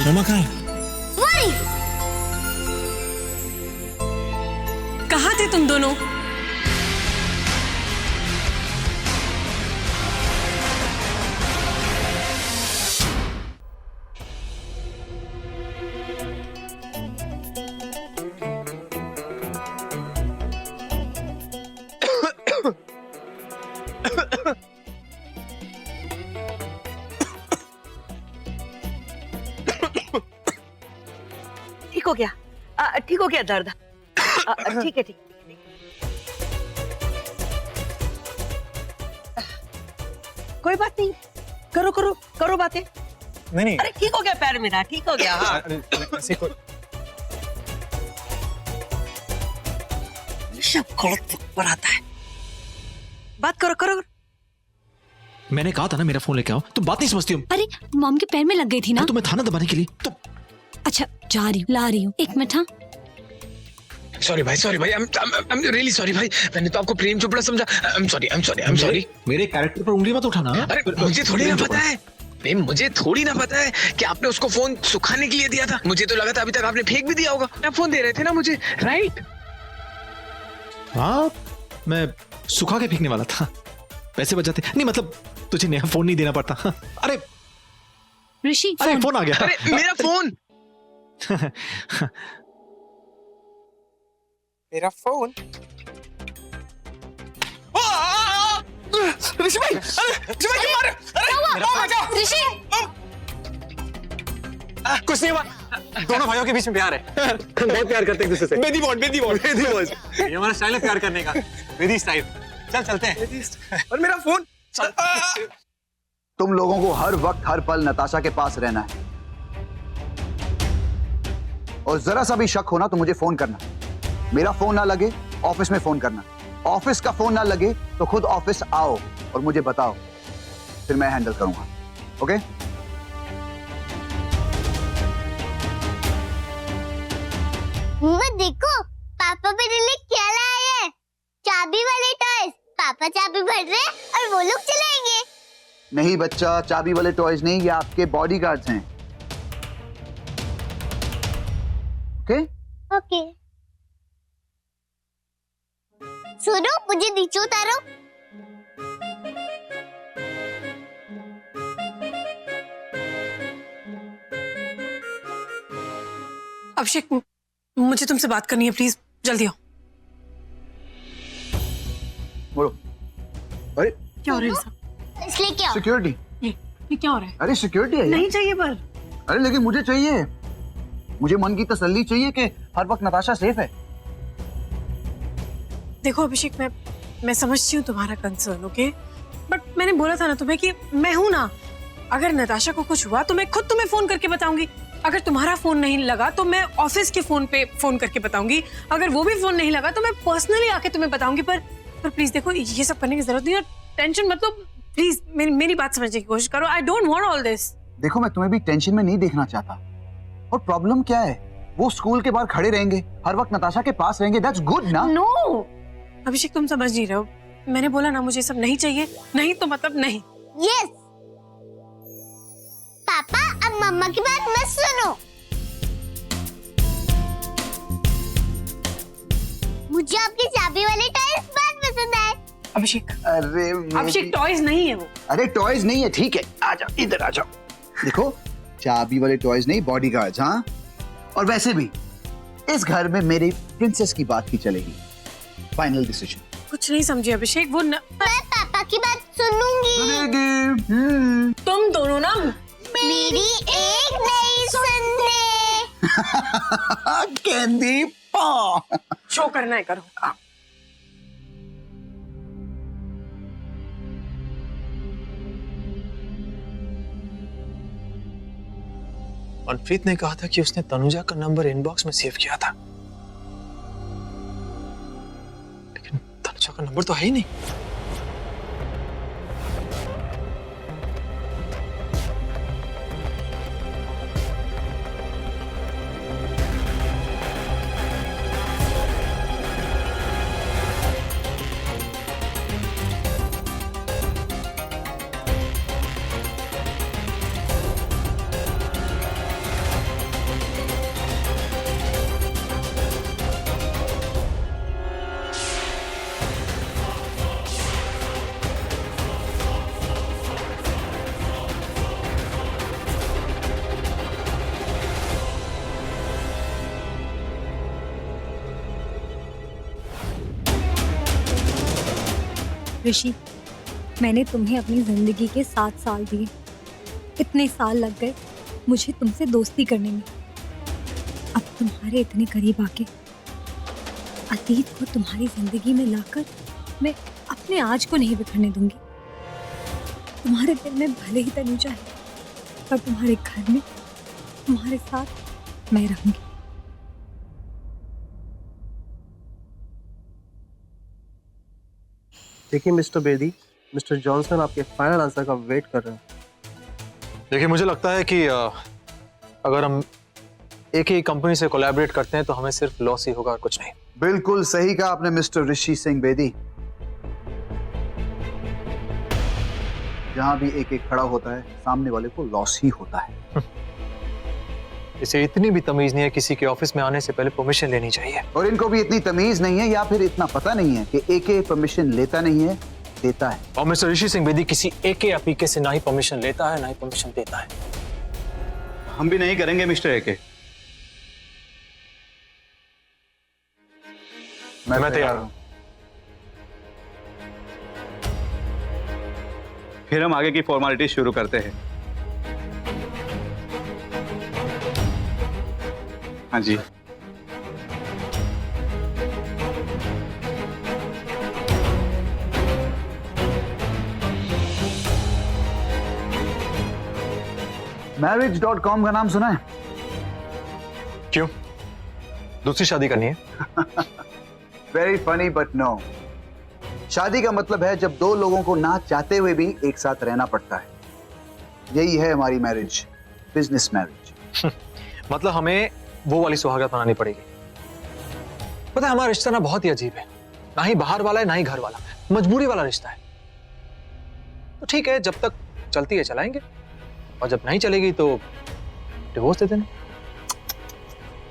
मम्मा कहाँ है? वही। कहाँ थे तुम दोनों? ठीक हो गया? ठीक हो गया दर्द? ठीक है, ठीक। कोई बात नहीं, करो करो करो बातें। नहीं अरे ठीक हो गया पैर मेरा, ठीक हो गया। हाँ। ऐसे कोई सब गलत पर आता है। बात करो करो। मैंने कहा था ना मेरा फोन लेके आओ, तुम बात नहीं समझती हो। अरे मॉम के पैर में लग गई थी ना। तो मैं थाना दबाने के लिए तो। अच्छा जा रही हूँ, ला रही हूँ, एक मिनट। हाँ सॉरी भाई, I'm really sorry भाई। मैंने तो आपको प्रेम चोपड़ा समझा। I'm sorry। मेरे कैरेक्टर पर उंगली मत उठाना। अरे मुझे थोड़ी ना पता है, मुझे थोड़ी ना पता है कि आपने उसको फोन सुखाने के लिए दिया था। मुझे तो लगा था अभी तक आपने फेंक भी दिया होगा। आप फोन दे रहे थे ना मुझे, राइट? हाँ, मैं सुखा के फेंकने वाला था, पैसे बच जाते। नहीं मतलब तुझे नया फोन नहीं देना पड़ता। अरे ऋषि, फोन आ गया। अरे मेरा फोन। मेरा फोन। ऋषि भाई, ऋषि भाई क्यों मार रहे हो? ऋषि कुछ नहीं हुआ। दोनों भाइयों के बीच में प्यार है। हम बहुत प्यार करते हैं एक दूसरे से। बेदी बॉन्ड। ये हमारा स्टाइल है प्यार करने का, बेदी स्टाइल। चल चलते हैं। और मेरा फोन। तुम लोगों को हर वक्त हर पल नताशा के पास रहना है, और जरा सा भी शक होना तो मुझे फोन करना। मेरा फोन ना लगे ऑफिस में फोन करना, ऑफिस का फोन ना लगे तो खुद ऑफिस आओ और मुझे बताओ, फिर मैं हैंडल करूंगा। ओके? मम्मा देखो, पापा मेरे लिए क्या लाए हैं? चाबी वाले टॉयज। पापा चाबी भर रहे हैं और वो लोग चलाएंगे। नहीं बच्चा, चाबी वाले टॉयज नहीं, ये आपके बॉडीगार्ड्स हैं। ओके? ओके। सुनो, मुझे नीचे उतारो। अभिषेक, मुझे तुमसे बात करनी है, प्लीज जल्दी आओ। बोलो। अरे क्या हो रहा है सब? इसलिए क्या? सिक्योरिटी। ये क्या हो रहा है? अरे सिक्योरिटी है यार। नहीं चाहिए पर। अरे लेकिन मुझे चाहिए, मुझे मन की तसल्ली चाहिए कि हर वक्त नताशा सेफ है। देखो अभिषेक, मैं समझती हूँ तुम्हारा कंसर्न, ओके, बट मैंने बोला था ना तुम्हें कि मैं हूं ना। अगर नताशा को कुछ हुआ तो मैं खुद तुम्हें फोन करके बताऊंगी। अगर तुम्हारा फोन नहीं लगा तो मैं ऑफिस के फोन पे फोन करके बताऊंगी। अगर वो भी फोन नहीं लगा तो मैं पर्सनली आके तुम्हें बताऊंगी। पर प्लीज देखो, ये सब करने की जरूरत नहीं है। टेंशन मतलब, प्लीज मेरी बात समझने की कोशिश करो। I don't want all this. देखो, मैं तुम्हें भी टेंशन में नहीं देखना चाहता, और प्रॉब्लम क्या है? वो स्कूल के बाहर खड़े रहेंगे, हर वक्त नताशा के पास रहेंगे, दैट्स गुड ना? नो अभिषेक, तुम समझ नहीं रहे हो। मैंने बोला ना, मुझे सब नहीं चाहिए। नहीं तो मतलब नहीं। यस। पापा, अब मम्मा की बात मत सुनो। मुझे आपके चाबी वाले टॉयज बहुत पसंद आए। अभिषेक, अरे अभिषेक टॉयज नहीं है वो। अरे टॉयज नहीं है, ठीक है, आ जाओ, इधर आ जाओ। देखो, चाबी वाले टॉयज नहीं, बॉडीगार्ड्स। हाँ, और वैसे भी इस घर में मेरी प्रिंसेस की बात ही चलेगी। Final decision. कुछ नहीं समझे अभिषेक, वो मैं पापा की बात सुनूंगी। तुम दोनों ना मेरी एक नई संदेश। कैंडी पॉ। शो करना है, करो। मनप्रीत ने कहा था कि उसने तनुजा का नंबर इनबॉक्स में सेव किया था, लेकिन तनुजा का नंबर तो है ही नहीं। ऋषि, मैंने तुम्हें अपनी जिंदगी के 7 साल दिए। इतने साल लग गए मुझे तुमसे दोस्ती करने में। अब तुम्हारे इतने करीब आके अतीत को तुम्हारी जिंदगी में लाकर मैं अपने आज को नहीं बिखरने दूंगी। तुम्हारे दिल में भले ही तनुजा है, पर तुम्हारे घर में तुम्हारे साथ मैं रहूंगी। देखिए मिस्टर बेदी, मिस्टर जॉनसन आपके फाइनल आंसर का वेट कर रहे हैं। देखिए मुझे लगता है कि अगर हम एक ही कंपनी से कोलैबोरेट करते हैं तो हमें सिर्फ लॉस ही होगा और कुछ नहीं। बिल्कुल सही कहा आपने मिस्टर ऋषि सिंह बेदी। जहां भी एक एक खड़ा होता है सामने वाले को लॉस ही होता है। इसे इतनी भी तमीज नहीं है किसी के ऑफिस में आने से पहले परमिशन लेनी चाहिए। और इनको भी इतनी तमीज नहीं है या फिर इतना पता नहीं है कि एके परमिशन लेता नहीं है, देता है। और मिस्टर ऋषि सिंह बेदी किसी एके या पीके से ना ही परमिशन लेता है ना ही परमिशन देता है। हम भी नहीं करेंगे मिस्टर एके। मैं तैयार हूं। फिर हम आगे की फॉर्मेलिटी शुरू करते हैं। हाँ जी। marriage.com का नाम सुना है? क्यों? दूसरी शादी करनी है? Very funny but no. शादी का मतलब है जब दो लोगों को ना चाहते हुए भी एक साथ रहना पड़ता है। यही है हमारी मैरिज, बिजनेस मैरिज। मतलब हमें वो वाली सुहागरात मनानी पड़ेगी। पता है हमारा रिश्ता ना बहुत ही अजीब है, ना ही बाहर वाला है ना ही घर वाला, मजबूरी वाला रिश्ता है। तो ठीक है, जब तक चलती है चलाएंगे, और जब नहीं चलेगी तो डिवोर्स दे देना।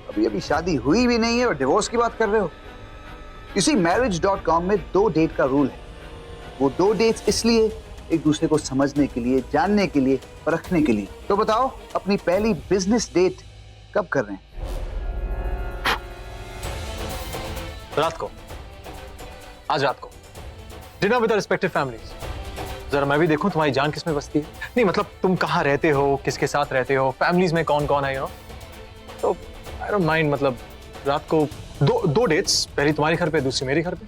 अभी अभी शादी हुई भी नहीं है और डिवोर्स की बात कर रहे हो। इसी marriage.com में 2 डेट का रूल है। वो 2 डेट्स इसलिए एक दूसरे को समझने के लिए, जानने के लिए, परखने के लिए। तो बताओ अपनी पहली बिजनेस डेट कब कर रहे हैं? रात को, आज रात को डिनर विद रिस्पेक्टिव फैमिलीज। जरा मैं भी देखूं तुम्हारी जान किसमें बसती है। नहीं मतलब तुम कहाँ रहते हो, किसके साथ रहते हो, फैमिलीज में कौन कौन है, यू नो। तो आई डोंट माइंड, मतलब रात को दो डेट्स, पहली तुम्हारे घर पे, दूसरी मेरे घर पे।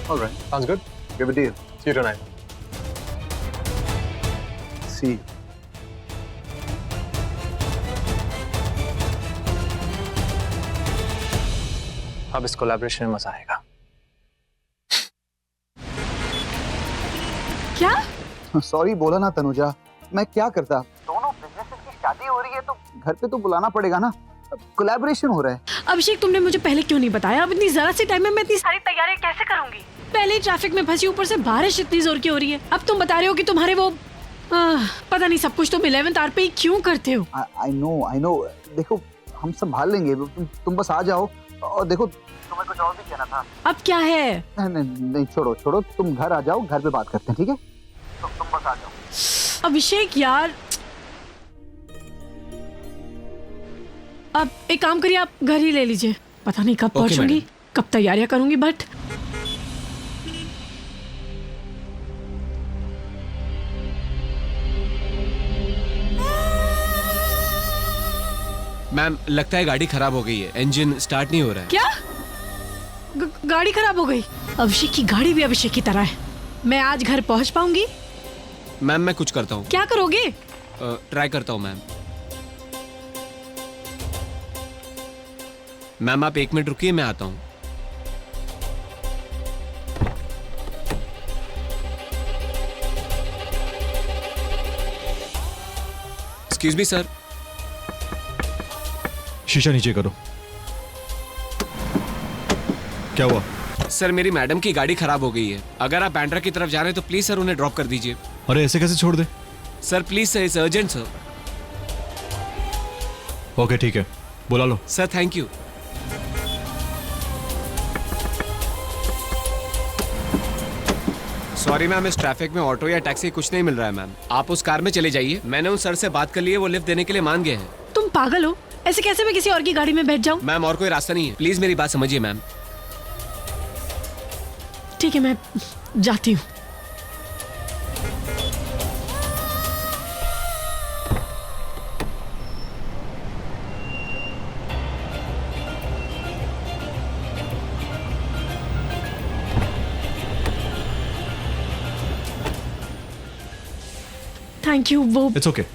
Alright, sounds good. Give a deal. See you tonight. See. अब इस कोलैबोरेशन में मजा आएगा। क्या? सॉरी बोला ना तनुजा, मैं क्या करता। दोनों बिजनेसेस की शादी हो रही है तो घर पे तो बुलाना पड़ेगा ना। कोलैबोरेशन हो रहा है। अभिषेक, तुमने मुझे पहले क्यों नहीं बताया? अब इतनी जरा सी टाइम में मैं इतनी सारी तैयारियां कैसे करूंगी? पहले ही ट्रैफिक में फंसी, ऊपर से बारिश इतनी जोर की हो रही है। अब तुम बता रहे हो कि तुम्हारे वो पता नहीं सब कुछ तुम 11th आवर पे ही क्यों करते हो? I know. देखो हम संभाल लेंगे, तुम बस आ जाओ। और देखो तुम्हें कुछ और भी कहना था। अब क्या है? नहीं छोड़ो, तुम घर आ जाओ, घर पे बात करते हैं, ठीक है? तुम बस आ जाओ। अभिषेक यार, अब एक काम करिए, आप घर ही ले लीजिए। पता नहीं कब पहुंचूंगी, कब तैयारियां करूंगी, बट मैम लगता है गाड़ी खराब हो गई है, इंजन स्टार्ट नहीं हो रहा है। क्या? गाड़ी खराब हो गई? अभिषेक की गाड़ी भी अभिषेक की तरह है। मैं आज घर पहुंच पाऊंगी? मैम मैं कुछ करता हूँ। क्या करोगे? ट्राई करता हूँ मैम। मैम आप 1 मिनट रुकिए, मैं आता हूँ। Excuse me sir. शीशा नीचे करो। क्या हुआ? सर मेरी मैडम की गाड़ी खराब हो गई है। अगर आप बैंड्रा की तरफ जा रहे हैं तो प्लीज सर उन्हें ड्रॉप कर दीजिए। अरे ऐसे कैसे छोड़ दे? Sir please sir, it's urgent sir. Okay ठीक है, बुला लो। Sir thank you. Sorry ma'am, इस ट्रैफिक में ऑटो या टैक्सी कुछ नहीं मिल रहा है मैम। आप उस कार में चले जाइए, मैंने उन सर से बात कर ली है, वो लिफ्ट देने के लिए मान गए हैं। तुम पागल हो? ऐसे कैसे मैं किसी और की गाड़ी में बैठ जाऊं? मैम और कोई रास्ता नहीं है, प्लीज मेरी बात समझिए मैम। ठीक है, मैं जाती हूँ। Thank you. वो इट्स ओके।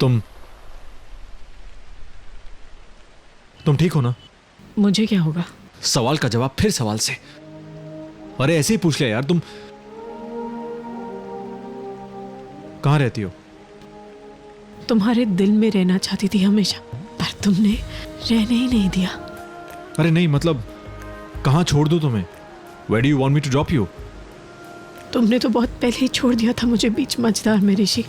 तुम तुम ठीक हो ना? मुझे क्या होगा? सवाल का जवाब फिर सवाल से। अरे ऐसे ही पूछ लिया यार। तुम कहाँ रहती हो? तुम्हारे दिल में रहना चाहती थी हमेशा, पर तुमने रहने ही नहीं दिया। अरे नहीं, मतलब कहाँ छोड़ दूं तुम्हें? Where do you want me to drop you? तुमने तो बहुत पहले ही छोड़ दिया था मुझे बीच मझधार में ऋषि।